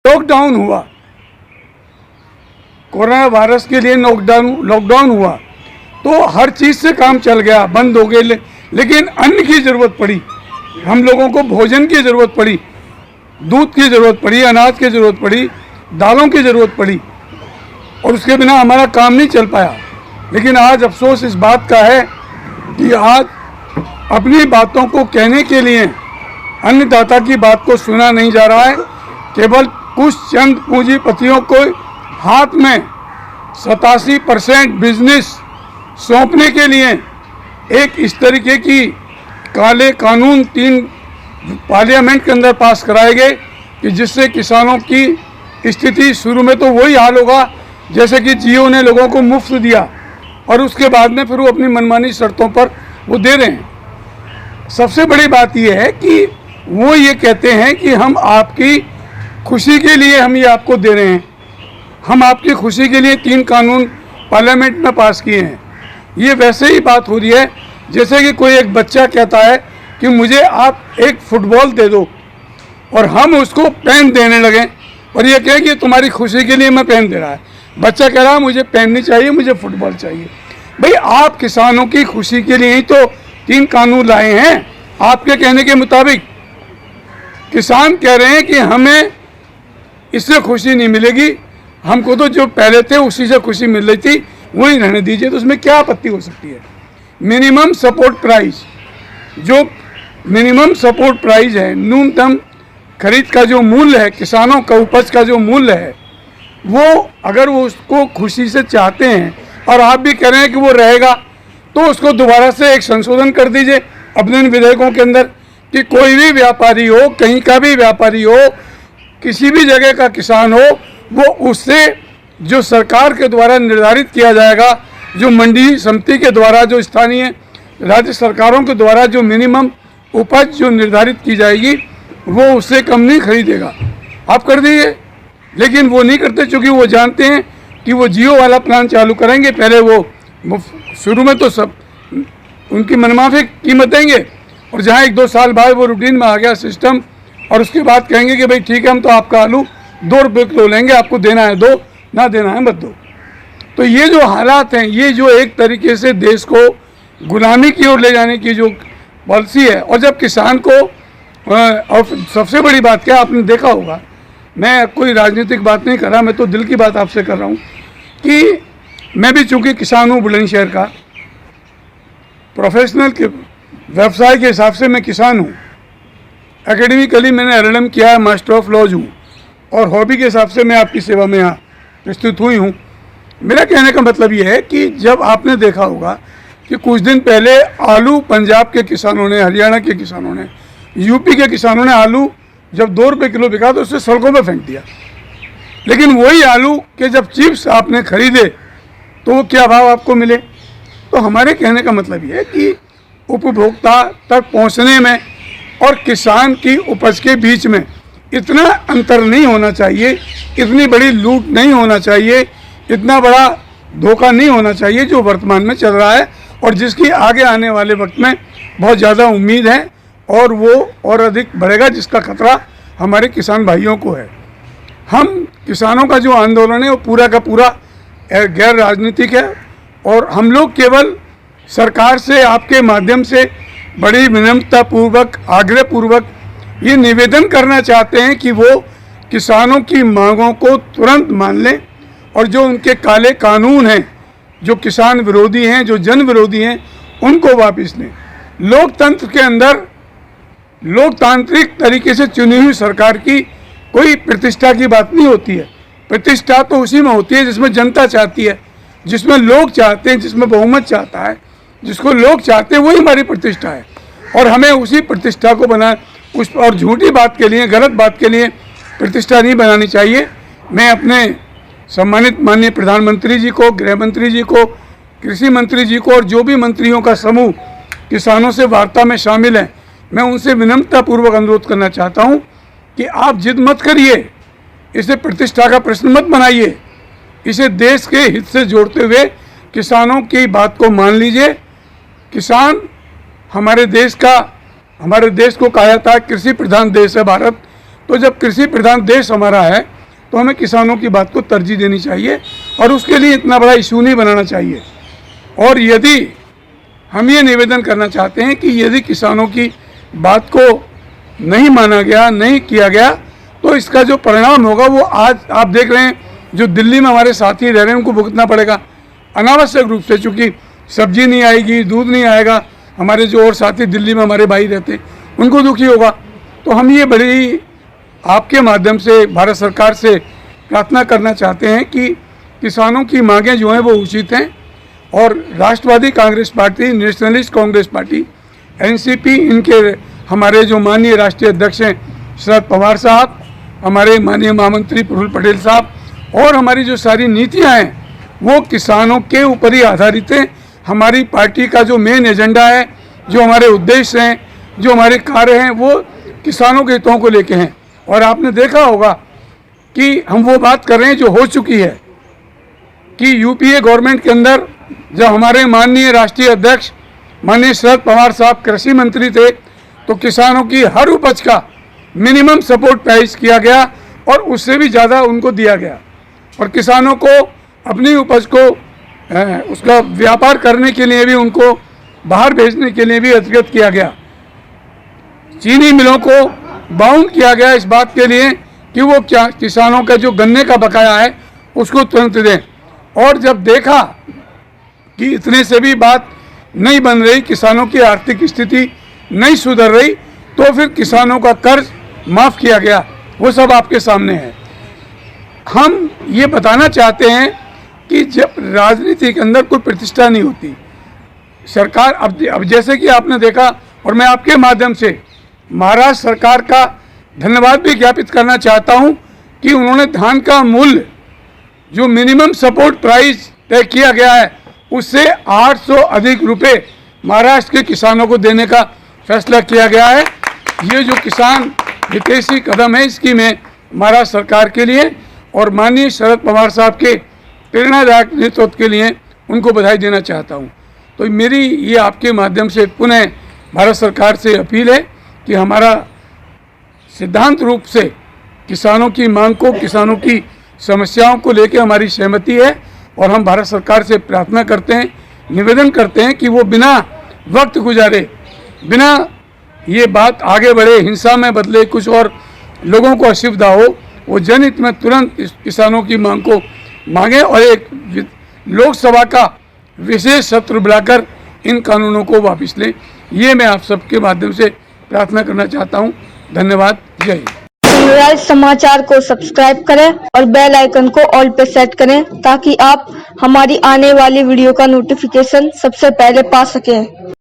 Lockdown हुआ, corona virus के लिए लॉकडाउन हुआ तो हर चीज़ से काम चल गया, बंद हो गए, लेकिन अन्न की ज़रूरत पड़ी, हम लोगों को भोजन की ज़रूरत पड़ी, दूध की ज़रूरत पड़ी, अनाज की ज़रूरत पड़ी, दालों की ज़रूरत पड़ी, और उसके बिना हमारा काम नहीं चल पाया। लेकिन आज अफसोस इस बात का है कि आज अपनी बातों को कहने के लिए अन्नदाता की बात को सुना नहीं जा रहा है। केवल कुछ चंद पूंजीपतियों को हाथ में 87% बिजनेस सौंपने के लिए एक इस तरीके की काले कानून 3 पार्लियामेंट के अंदर पास कराए गए कि जिससे किसानों की स्थिति शुरू में तो वही हाल होगा जैसे कि जियो ने लोगों को मुफ्त दिया, और उसके बाद में फिर वो अपनी मनमानी शर्तों पर वो दे रहे हैं। सबसे बड़ी बात यह है कि वो ये कहते हैं कि हम आपकी खुशी के लिए हम ये आपको दे रहे हैं, हम आपकी खुशी के लिए 3 कानून पार्लियामेंट में पास किए हैं। ये वैसे ही बात हो रही है जैसे कि कोई एक बच्चा कहता है कि मुझे आप एक फुटबॉल दे दो, और हम उसको पेन देने लगे और ये कहे कि तुम्हारी खुशी के लिए मैं पेन दे रहा है। बच्चा कह रहा है मुझे पेन नहीं चाहिए, मुझे फुटबॉल चाहिए। भाई आप किसानों की खुशी के लिए ही तो 3 कानून लाए हैं। आपके कहने के मुताबिक किसान कह रहे हैं कि हमें इससे खुशी नहीं मिलेगी, हमको तो जो पहले थे उसी से खुशी मिल रही थी, वही रहने दीजिए। तो उसमें क्या आपत्ति हो सकती है? मिनिमम सपोर्ट प्राइस, जो मिनिमम सपोर्ट प्राइस है, न्यूनतम खरीद का जो मूल्य है, किसानों का उपज का जो मूल्य है, वो अगर वो उसको खुशी से चाहते हैं और आप भी कह रहे हैं कि वो रहेगा, तो उसको दोबारा से एक संशोधन कर दीजिए अपने विधेयकों के अंदर कि कोई भी व्यापारी हो, कहीं का भी व्यापारी हो, किसी भी जगह का किसान हो, वो उससे जो सरकार के द्वारा निर्धारित किया जाएगा, जो मंडी समिति के द्वारा, जो स्थानीय राज्य सरकारों के द्वारा जो मिनिमम उपज जो निर्धारित की जाएगी, वो उससे कम नहीं खरीदेगा। आप कर दीजिए, लेकिन वो नहीं करते क्योंकि वो जानते हैं कि वो जियो वाला प्लान चालू करेंगे। पहले वो शुरू में तो सब उनकी मनमाफिक कीमत देंगे, और जहाँ 1-2 साल बाद वो रूटीन में आ गया सिस्टम, और उसके बाद कहेंगे कि भाई ठीक है, हम तो आपका आलू 2 रुपये किलो लेंगे, आपको देना है दो, ना देना है मत दो। तो ये जो हालात हैं, ये जो एक तरीके से देश को गुलामी की ओर ले जाने की जो पॉलिसी है, और जब किसान को और सबसे बड़ी बात क्या, आपने देखा होगा, मैं कोई राजनीतिक बात नहीं कर रहा, मैं तो दिल की बात आपसे कर रहा हूँ कि मैं भी चूँकि किसान हूँ, बुलंदशहर का, प्रोफेशनल के व्यवसाय के हिसाब से मैं किसान हूँ। एकेडमिकली मैंने LLM किया है, मास्टर ऑफ लॉज हूँ, और हॉबी के हिसाब से मैं आपकी सेवा में यहाँ प्रस्तुत हुई हूँ। मेरा कहने का मतलब ये है कि जब आपने देखा होगा कि कुछ दिन पहले आलू पंजाब के किसानों ने, हरियाणा के किसानों ने, यूपी के किसानों ने आलू जब 2 रुपये किलो बिका तो उससे सड़कों पर फेंक दिया। लेकिन वही आलू के जब चिप्स आपने खरीदे तो वो क्या भाव आपको मिले? तो हमारे कहने का मतलब ये है कि उपभोक्ता तक पहुंचने में और किसान की उपज के बीच में इतना अंतर नहीं होना चाहिए, इतनी बड़ी लूट नहीं होना चाहिए, इतना बड़ा धोखा नहीं होना चाहिए जो वर्तमान में चल रहा है, और जिसकी आगे आने वाले वक्त में बहुत ज़्यादा उम्मीद है, और वो और अधिक बढ़ेगा, जिसका खतरा हमारे किसान भाइयों को है। हम किसानों का जो आंदोलन है वो पूरा का पूरा गैर राजनीतिक है, और हम लोग केवल सरकार से आपके माध्यम से बड़ी विनम्रतापूर्वक, आग्रहपूर्वक ये निवेदन करना चाहते हैं कि वो किसानों की मांगों को तुरंत मान लें, और जो उनके काले कानून हैं, जो किसान विरोधी हैं, जो जन विरोधी हैं, उनको वापस लें। लोकतंत्र के अंदर लोकतांत्रिक तरीके से चुनी हुई सरकार की कोई प्रतिष्ठा की बात नहीं होती है। प्रतिष्ठा तो उसी में होती है जिसमें जनता चाहती है, जिसमें लोग चाहते हैं, जिसमें बहुमत चाहता है, जिसको लोग चाहते हैं, वही हमारी प्रतिष्ठा है। और हमें उसी प्रतिष्ठा को बना, उस और झूठी बात के लिए, गलत बात के लिए प्रतिष्ठा नहीं बनानी चाहिए। मैं अपने सम्मानित माननीय प्रधानमंत्री जी को, गृह मंत्री जी को, कृषि मंत्री जी को, और जो भी मंत्रियों का समूह किसानों से वार्ता में शामिल हैं, मैं उनसे विनम्रतापूर्वक अनुरोध करना चाहता हूं कि आप जिद मत करिए, इसे प्रतिष्ठा का प्रश्न मत बनाइए, इसे देश के हित से जोड़ते हुए किसानों की बात को मान लीजिए। किसान हमारे देश को कहा जाता है कृषि प्रधान देश है भारत। तो जब कृषि प्रधान देश हमारा है तो हमें किसानों की बात को तरजीह देनी चाहिए और उसके लिए इतना बड़ा इशू नहीं बनाना चाहिए। और यदि हम ये निवेदन करना चाहते हैं कि यदि किसानों की बात को नहीं माना गया, नहीं किया गया, तो इसका जो परिणाम होगा वो आज आप देख रहे हैं, जो दिल्ली में हमारे साथी रह रहे हैं उनको भुगतना पड़ेगा अनावश्यक रूप से, चूँकि सब्जी नहीं आएगी, दूध नहीं आएगा। हमारे जो और साथी दिल्ली में हमारे भाई रहते उनको दुखी होगा। तो हम ये बड़ी आपके माध्यम से भारत सरकार से प्रार्थना करना चाहते हैं कि किसानों की मांगें जो हैं वो उचित हैं और राष्ट्रवादी कांग्रेस पार्टी, नेशनलिस्ट कांग्रेस पार्टी, एनसीपी, इनके हमारे जो माननीय राष्ट्रीय अध्यक्ष हैं शरद पवार साहब, हमारे माननीय महामंत्री प्रफुल्ल पटेल साहब और हमारी जो सारी नीतियां हैं वो किसानों के ऊपर ही आधारित है। हमारी पार्टी का जो मेन एजेंडा है, जो हमारे उद्देश्य हैं, जो हमारे कार्य हैं, वो किसानों के हितों को लेके हैं। और आपने देखा होगा कि हम वो बात कर रहे हैं जो हो चुकी है कि यूपीए गवर्नमेंट के अंदर जब हमारे माननीय राष्ट्रीय अध्यक्ष माननीय शरद पवार साहब कृषि मंत्री थे तो किसानों की हर उपज का मिनिमम सपोर्ट प्राइस किया गया और उससे भी ज़्यादा उनको दिया गया और किसानों को अपनी उपज को उसका व्यापार करने के लिए भी उनको बाहर भेजने के लिए भी अधिकृत किया गया। चीनी मिलों को बाउंड किया गया इस बात के लिए कि वो क्या किसानों का जो गन्ने का बकाया है उसको तुरंत दें। और जब देखा कि इतने से भी बात नहीं बन रही, किसानों की आर्थिक स्थिति नहीं सुधर रही, तो फिर किसानों का कर्ज माफ़ किया गया। वो सब आपके सामने है। हम ये बताना चाहते हैं कि जब राजनीति के अंदर कोई प्रतिष्ठा नहीं होती, सरकार अब जैसे कि आपने देखा, और मैं आपके माध्यम से महाराष्ट्र सरकार का धन्यवाद भी ज्ञापित करना चाहता हूं कि उन्होंने धान का मूल्य जो मिनिमम सपोर्ट प्राइस तय किया गया है उससे 800 अधिक रुपए महाराष्ट्र के किसानों को देने का फैसला किया गया है। ये जो किसान हितैषी कदम है इसकी मैं महाराष्ट्र सरकार के लिए और माननीय शरद पवार साहब के प्रेरणादायक नेतृत्व के लिए उनको बधाई देना चाहता हूं। तो मेरी ये आपके माध्यम से पुनः भारत सरकार से अपील है कि हमारा सिद्धांत रूप से किसानों की मांग को, किसानों की समस्याओं को लेकर हमारी सहमति है और हम भारत सरकार से प्रार्थना करते हैं, निवेदन करते हैं कि वो बिना वक्त गुजारे, बिना ये बात आगे बढ़े, हिंसा में बदले, कुछ और लोगों को असुविधा हो, वो जनहित में तुरंत किसानों की मांग को मांगे और एक लोकसभा का विशेष सत्र बुलाकर इन कानूनों को वापस लें। ये मैं आप सबके माध्यम से प्रार्थना करना चाहता हूँ। धन्यवाद। जय हिंद। सनराइज समाचार को सब्सक्राइब करें और बेल आइकन को ऑल पे सेट करें ताकि आप हमारी आने वाली वीडियो का नोटिफिकेशन सबसे पहले पा सकें।